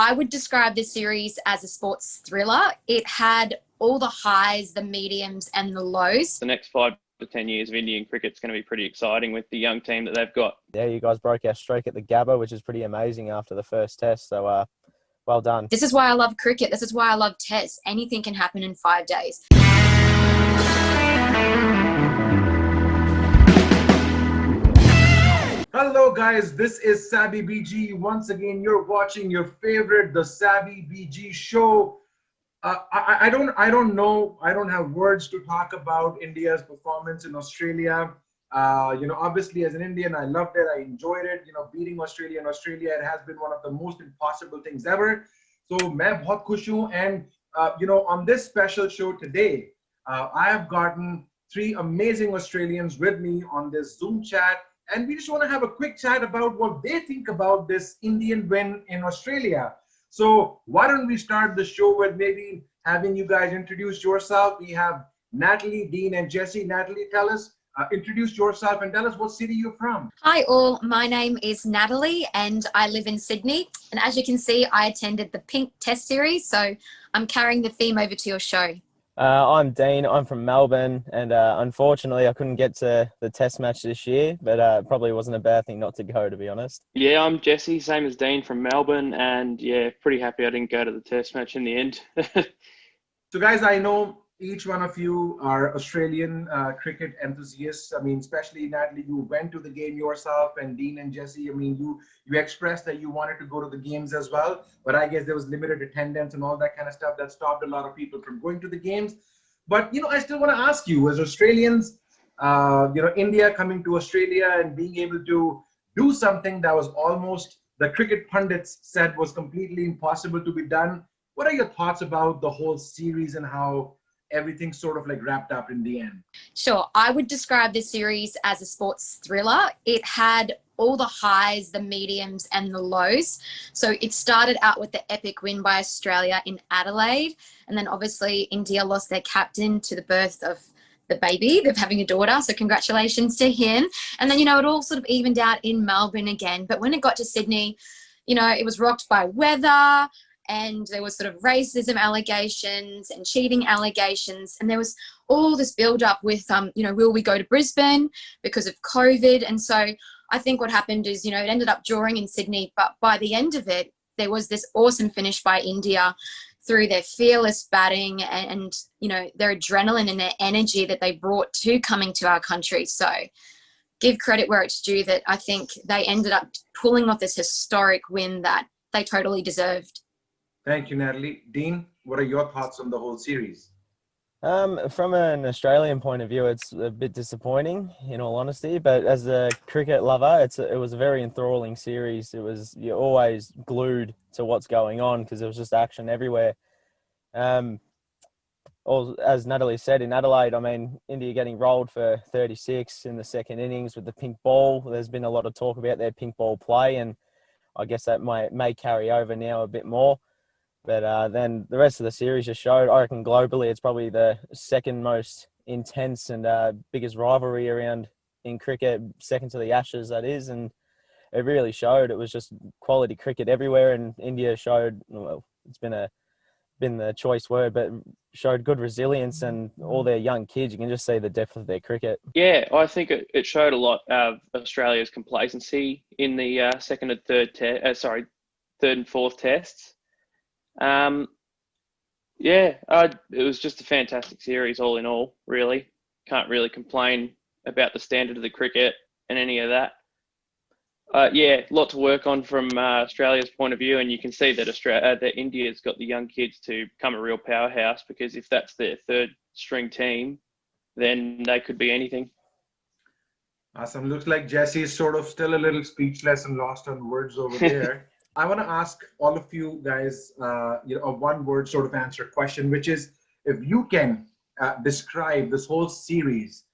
I would describe this series as a sports thriller. It had all the highs, the mediums, and the lows. The next 5 to 10 years of Indian cricket's going to be pretty exciting with the young team that they've got. Yeah, you guys broke our streak at the Gabba, which is pretty amazing after the first test. So, well done. This is why I love cricket. This is why I love tests. Anything can happen in 5 days. Hello guys, this is Savvy BG. Once again, you're watching your favorite, the Savvy BG show. I don't have words to talk about India's performance in Australia. Obviously as an Indian, I loved it. I enjoyed it. Beating Australia in Australia, it has been one of the most impossible things ever. So, मैं बहुत खुश हूँ. And on this special show today, I have gotten 3 amazing Australians with me on this Zoom chat. And we just want to have a quick chat about what they think about this Indian win in Australia. So why don't we start the show with maybe having you guys introduce yourself. We have Natalie, Dean, and Jesse. Natalie, introduce yourself and tell us what city you're from. Hi all, my name is Natalie and I live in Sydney. And as you can see, I attended the Pink Test Series, so I'm carrying the theme over to your show. I'm Dean. I'm from Melbourne, and unfortunately I couldn't get to the test match this year, but probably wasn't a bad thing not to go, to be honest. Yeah, I'm Jesse, same as Dean, from Melbourne, and yeah, pretty happy I didn't go to the test match in the end. So guys, I know each one of you are Australian cricket enthusiasts. I mean, especially Natalie, you went to the game yourself, and Dean and Jesse, I mean, you expressed that you wanted to go to the games as well, but I guess there was limited attendance and all that kind of stuff that stopped a lot of people from going to the games. But, I still want to ask you, as Australians, India coming to Australia and being able to do something that was almost, the cricket pundits said was completely impossible to be done. What are your thoughts about the whole series and how everything sort of like wrapped up in the end? Sure, I would describe this series as a sports thriller. It had all the highs, the mediums, and the lows. So it started out with the epic win by Australia in Adelaide, and then obviously India lost their captain to the birth of the baby. They're having a daughter, so congratulations to him. And then, it all sort of evened out in Melbourne again. But when it got to Sydney, it was rocked by weather, and there was sort of racism allegations and cheating allegations. And there was all this build up with, will we go to Brisbane because of COVID? And so I think what happened is, it ended up drawing in Sydney, but by the end of it, there was this awesome finish by India through their fearless batting and their adrenaline and their energy that they brought to coming to our country. So give credit where it's due that I think they ended up pulling off this historic win that they totally deserved. Thank you, Natalie. Dean, what are your thoughts on the whole series? From an Australian point of view, it's a bit disappointing, in all honesty. But as a cricket lover, it was a very enthralling series. You're always glued to what's going on because there was just action everywhere. As Natalie said, in Adelaide, I mean, India getting rolled for 36 in the second innings with the pink ball. There's been a lot of talk about their pink ball play, and I guess that may carry over now a bit more. But then the rest of the series just showed, I reckon globally, it's probably the second most intense and biggest rivalry around in cricket, second to the Ashes, that is. And it really showed. It was just quality cricket everywhere. And India showed, well, it's been the choice word, but showed good resilience, and all their young kids, you can just see the depth of their cricket. Yeah, I think it showed a lot of Australia's complacency in the third and fourth tests. It was just a fantastic series all in all, really. Can't really complain about the standard of the cricket and any of that. A lot to work on from Australia's point of view, and you can see that that India's got the young kids to become a real powerhouse, because if that's their third string team, then they could be anything. Awesome. Looks like Jesse is sort of still a little speechless and lost on words over there. I want to ask all of you guys, a one-word sort of answer question, which is, if you can describe this whole series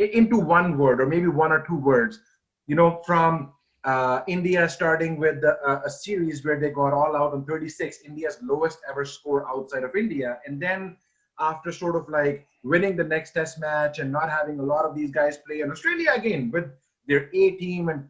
into one word, or maybe 1 or 2 words, from India starting with a series where they got all out on 36, India's lowest ever score outside of India, and then after sort of like winning the next test match and not having a lot of these guys play, and Australia again with their A team and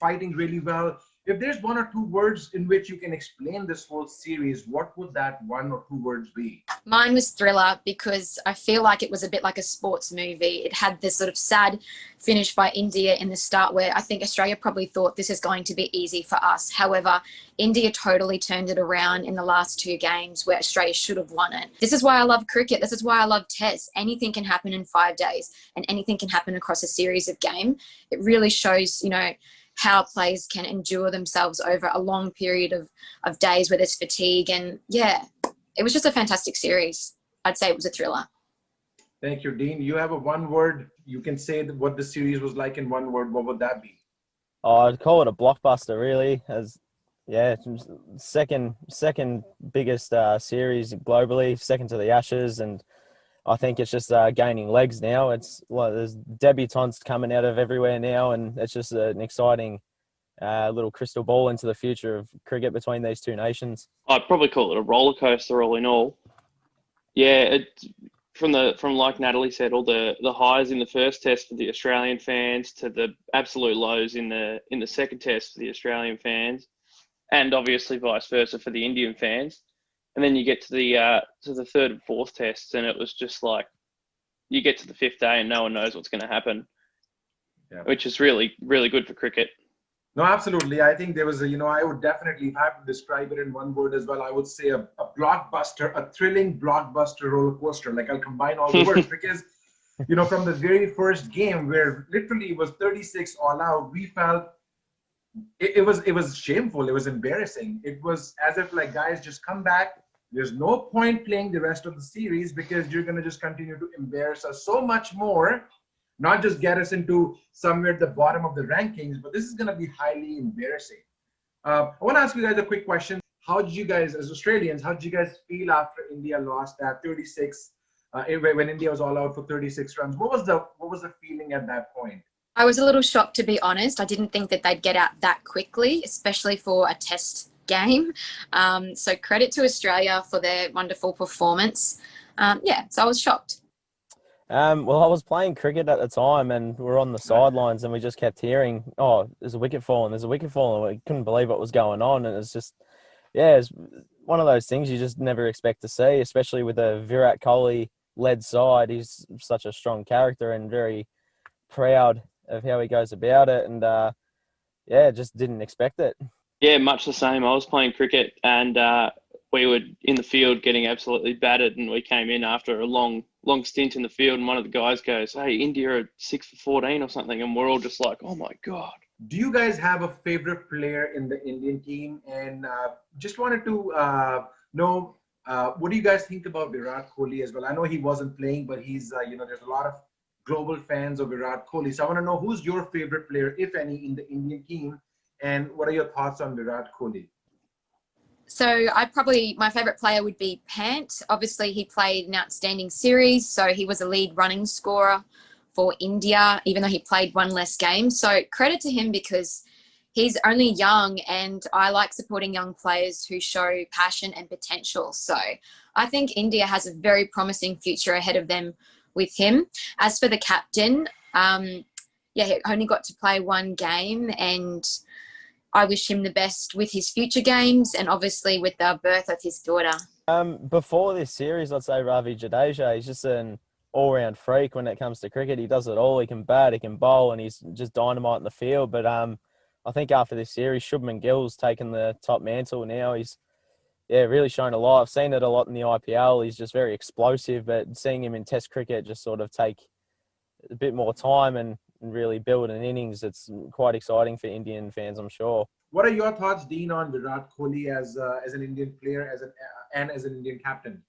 fighting really well. If there's one or two words in which you can explain this whole series, what would that one or two words be? Mine was thriller because I feel like it was a bit like a sports movie. It had this sort of sad finish by India in the start where I think Australia probably thought this is going to be easy for us. However, India totally turned it around in the last two games where Australia should have won it. This is why I love cricket. This is why I love tests. Anything can happen in 5 days and anything can happen across a series of game. It really shows, how players can endure themselves over a long period of days where there's fatigue. And yeah, it was just a fantastic series. I'd say it was a thriller. Thank you, Dean. You have a one word. You can say what the series was like in one word. What would that be? Oh, I'd call it a blockbuster, really. Second biggest series globally, second to the Ashes, and I think it's just gaining legs now. It's like there's debutantes coming out of everywhere now, and it's just an exciting little crystal ball into the future of cricket between these two nations. I'd probably call it a roller coaster, all in all. Yeah, from like Natalie said, all the highs in the first test for the Australian fans to the absolute lows in the second test for the Australian fans, and obviously vice versa for the Indian fans. And then you get to the third and fourth tests, and it was just like you get to the fifth day and no one knows what's going to happen, which is really, really good for cricket. No, absolutely. I think there was I would definitely, if I have to describe it in one word as well, I would say a blockbuster, a thrilling blockbuster roller coaster. Like I'll combine all the words because, from the very first game where literally it was 36 all out, we felt it was shameful. It was embarrassing. It was as if like, guys, just come back. There's no point playing the rest of the series because you're going to just continue to embarrass us so much more, not just get us into somewhere at the bottom of the rankings, but this is going to be highly embarrassing. I want to ask you guys a quick question. How did you guys, as Australians, how did you guys feel after India lost that 36, when India was all out for 36 runs? What was the feeling at that point? I was a little shocked, to be honest. I didn't think that they'd get out that quickly, especially for a test game. So credit to Australia for their wonderful performance. So I was shocked. Well, I was playing cricket at the time and we were on the sidelines and we just kept hearing, oh, there's a wicket falling. We couldn't believe what was going on. And it's just, it's one of those things you just never expect to see, especially with a Virat Kohli led side. He's such a strong character and very proud of how he goes about it. And just didn't expect it. Yeah, much the same. I was playing cricket and we were in the field getting absolutely battered, and we came in after a long stint in the field, and one of the guys goes, "Hey, India are 6 for 14 or something," and we're all just like, "Oh my God." Do you guys have a favorite player in the Indian team? And just wanted to know, what do you guys think about Virat Kohli as well? I know he wasn't playing, but he's, there's a lot of global fans of Virat Kohli. So I want to know, who's your favorite player, if any, in the Indian team? And what are your thoughts on Virat Kohli? So my favourite player would be Pant. Obviously, he played an outstanding series, so he was a lead running scorer for India, even though he played one less game. So credit to him because he's only young, and I like supporting young players who show passion and potential. So I think India has a very promising future ahead of them with him. As for the captain, he only got to play one game, and I wish him the best with his future games and obviously with the birth of his daughter. Before this series, I'd say Ravi Jadeja. He's just an all-round freak when it comes to cricket. He does it all. He can bat, he can bowl, and he's just dynamite in the field. But I think after this series, Shubman Gill's taken the top mantle now. He's really shown a lot. I've seen it a lot in the IPL. He's just very explosive, but seeing him in Test cricket just sort of take a bit more time and really build an innings, it's quite exciting for Indian fans, I'm sure. What are your thoughts, Dean, on Virat Kohli as an Indian player and as an Indian captain?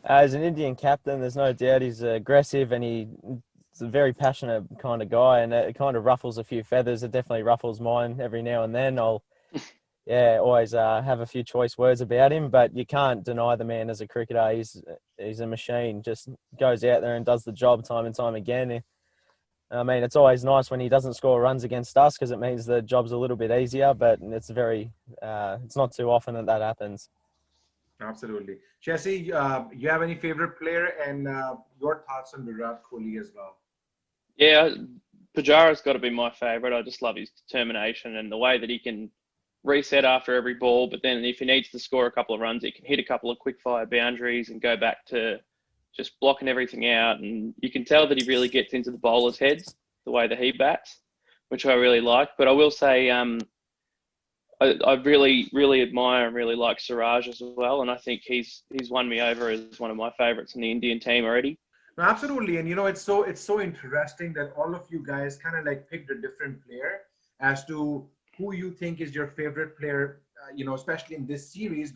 As an Indian captain, there's no doubt he's aggressive and he's a very passionate kind of guy, and it kind of ruffles a few feathers. It definitely ruffles mine every now and then. I'll always have a few choice words about him, but you can't deny the man as a cricketer. He's a machine, just goes out there and does the job time and time again. I mean, it's always nice when he doesn't score runs against us because it means the job's a little bit easier, but it's not too often that happens. Absolutely. Jesse, you have any favorite player and your thoughts on Virat Kohli as well? Yeah, Pujara's got to be my favourite. I just love his determination and the way that he can reset after every ball, but then if he needs to score a couple of runs, he can hit a couple of quick fire boundaries and go back to just blocking everything out. And you can tell that he really gets into the bowlers' heads, the way that he bats, which I really like. But I will say I really, really admire and really like Siraj as well. And I think he's won me over as one of my favourites in the Indian team already. No, absolutely. And, it's so interesting that all of you guys kind of like picked a different player as to who you think is your favorite player, especially in this series,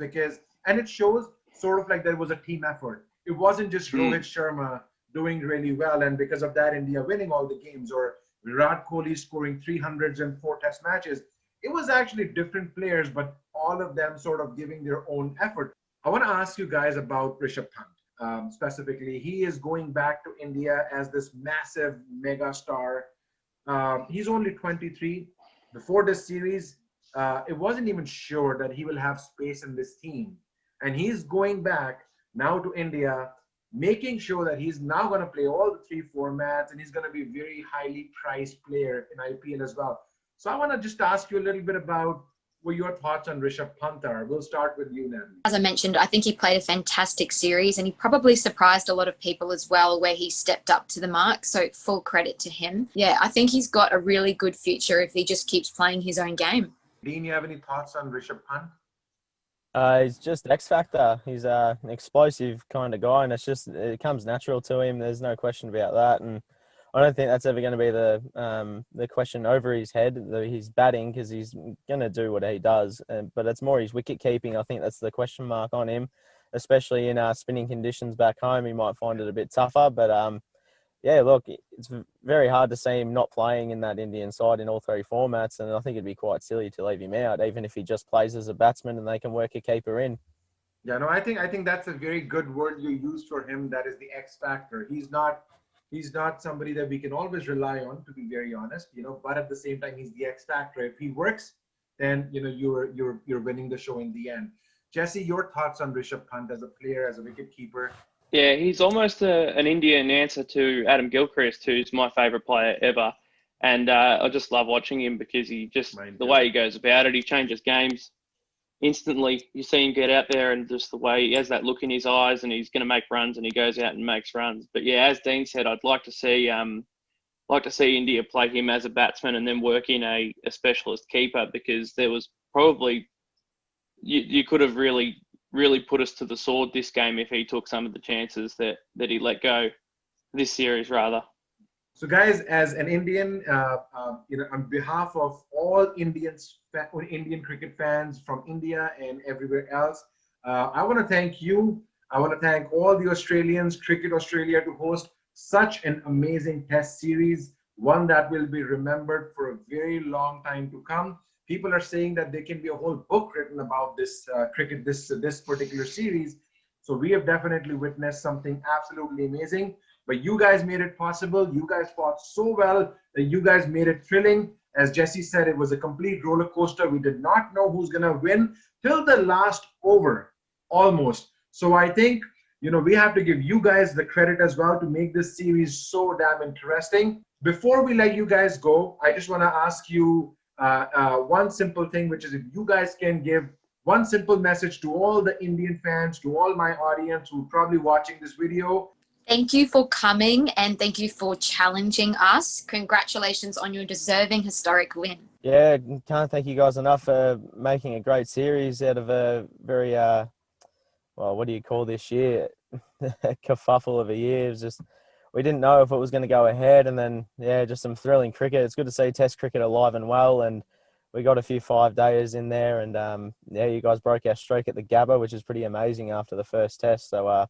and it shows sort of like there was a team effort. It wasn't just Rohit Sharma doing really well, and because of that, India winning all the games, or Virat Kohli scoring 300s in 4 test matches. It was actually different players, but all of them sort of giving their own effort. I want to ask you guys about Rishabh Pant. Specifically, he is going back to India as this massive mega star. He's only 23. Before this series, it wasn't even sure that he will have space in this team. And he's going back now to India, making sure that he's now going to play all the 3 formats, and he's going to be a very highly priced player in IPL as well. So I want to just ask you a little bit about what your thoughts on Rishabh Pant are. We'll start with you, Natalie. As I mentioned, I think he played a fantastic series, and he probably surprised a lot of people as well, where he stepped up to the mark. So full credit to him. Yeah, I think he's got a really good future if he just keeps playing his own game. Dean, you have any thoughts on Rishabh Pant? He's just X factor. He's an explosive kind of guy, and it comes natural to him. There's no question about that. And I don't think that's ever going to be the question over his head, his batting, because he's going to do what he does. But it's more his wicket keeping. I think that's the question mark on him, especially in spinning conditions back home. He might find it a bit tougher. But yeah, look, it's very hard to see him not playing in that Indian side in all 3 formats, and I think it'd be quite silly to leave him out, even if he just plays as a batsman and they can work a keeper in. Yeah, no, I think that's a very good word you used for him. That is the X factor. He's not somebody that we can always rely on, to be very honest, but at the same time, he's the X factor. If he works, then, you're winning the show in the end. Jesse, your thoughts on Rishabh Pant as a player, as a wicketkeeper? Yeah, he's almost an Indian answer to Adam Gilchrist, who's my favourite player ever. And I just love watching him because the way he goes about it, he changes games instantly. You see him get out there, and just the way he has that look in his eyes, and he's going to make runs, and he goes out and makes runs. But yeah, as Dean said, I'd like to see India play him as a batsman and then work in a specialist keeper, because there was probably you could have really put us to the sword this game if he took some of the chances that he let go this series rather. So guys, as an Indian, on behalf of all Indian cricket fans from India and everywhere else, I want to thank you. I want to thank all the Australians, Cricket Australia, to host such an amazing test series, one that will be remembered for a very long time to come. People are saying that there can be a whole book written about this this particular series. So we have definitely witnessed something absolutely amazing. But you guys made it possible. You guys fought so well that you guys made it thrilling. As Jesse said, it was a complete roller coaster. We did not know who's going to win till the last over, almost. So I think, we have to give you guys the credit as well to make this series so damn interesting. Before we let you guys go, I just want to ask you one simple thing, which is if you guys can give one simple message to all the Indian fans, to all my audience who are probably watching this video. Thank you for coming, and thank you for challenging us. Congratulations on your deserving historic win. Yeah, can't thank you guys enough for making a great series out of a very, what do you call this year? Kerfuffle of a year. It was just, we didn't know if it was going to go ahead, and then, just some thrilling cricket. It's good to see Test cricket alive and well, and we got a few 5-dayers in there, and you guys broke our streak at the Gabba, which is pretty amazing after the first test. So,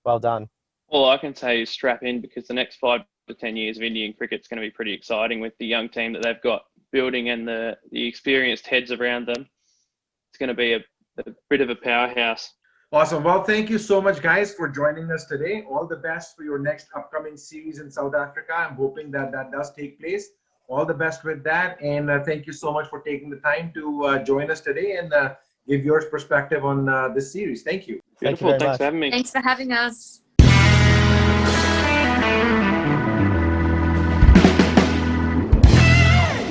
well done. All I can say is strap in, because the next 5 to 10 years of Indian cricket is going to be pretty exciting with the young team that they've got building and the experienced heads around them. It's going to be a bit of a powerhouse. Awesome. Well, thank you so much, guys, for joining us today. All the best for your next upcoming series in South Africa. I'm hoping that does take place. All the best with that. And thank you so much for taking the time to join us today and give your perspective on this series. Thank you. Beautiful. Thanks for having me. Thanks for having us.